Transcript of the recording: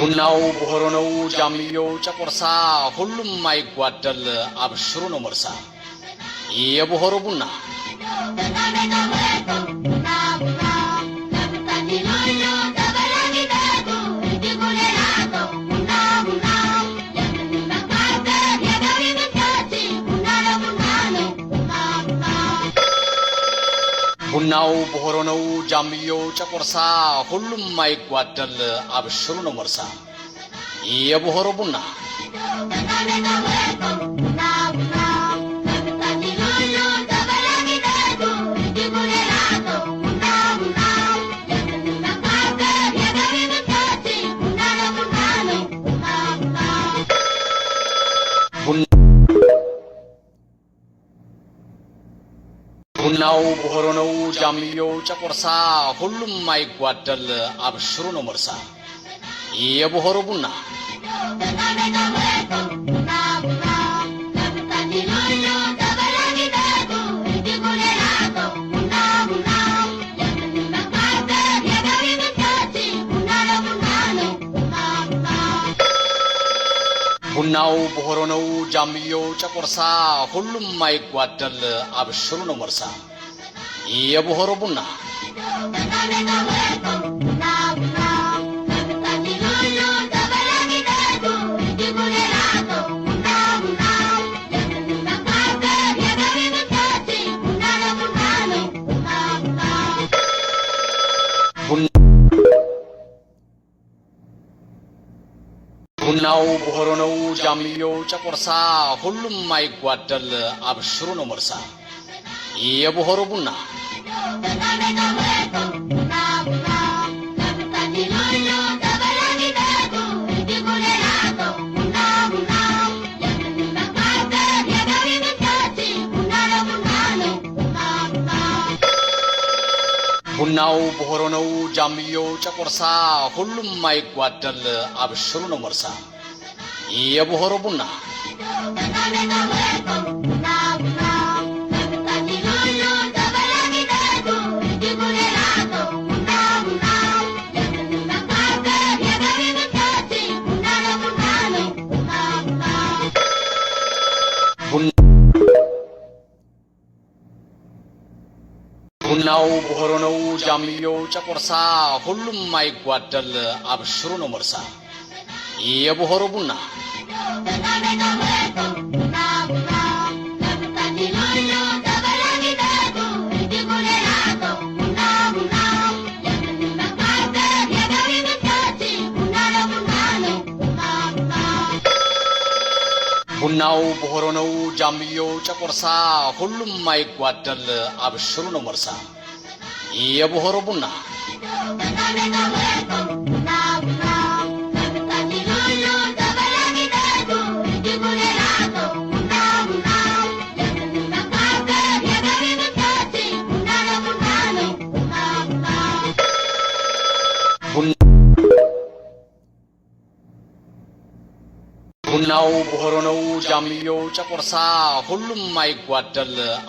ቡናው ቦሆሮ ነው ጃምየው ጨቆርሳ ሁሉም አይጓደል አብሽሩ ነው መርሳ የቦሆሮ ቡና ቡናው ቦሆሮ ነው ጃምየው ጨቆርሳ ሁሉም አይጓደል አብሽሩ ነው መርሳ የቦሆሮ ቡና ቡናው ቦሆሮ ነው ጃምየው ጨቆርሳ ሁሉም አይጓደል አብሽሩ ነው መርሳ የቦሆሮ ቡና ቡናው ቦሆሮ ነው ጃምየው ጨቆርሳ ሁሉም አይጓደል አብሽሩ ነው መርሳ የቦሆሮ ቡና ቡናው ቦሆሮ ነው ጃምየው ጨቆርሳ ሁሉም አይጓደል አብሽሩ ነው መርሳ የቦሆሮ ቡና ቡናው ቦሆሮ ነው ጃምየው ጨቆርሳ ሁሉም አይጓደል አብሽሩ ነው መርሳ የቦሆሮ ቡና ቡናው ቦሆሮ ነው ጃምየው ጨቆርሳ ሁሉም አይጓደል አብሽሩ ነው መርሳ የቦሆሮ ቡና ቡናው ቦሆሮ ነው ጃምየው ጨቆርሳ ሁሉም አይጓደል አብሽሩ ነው መርሳ የቦሆሮ ቡና ቡናው ቦሆሮ ነው ጃምየው ጨቆርሳ ሁሉም አይጓደል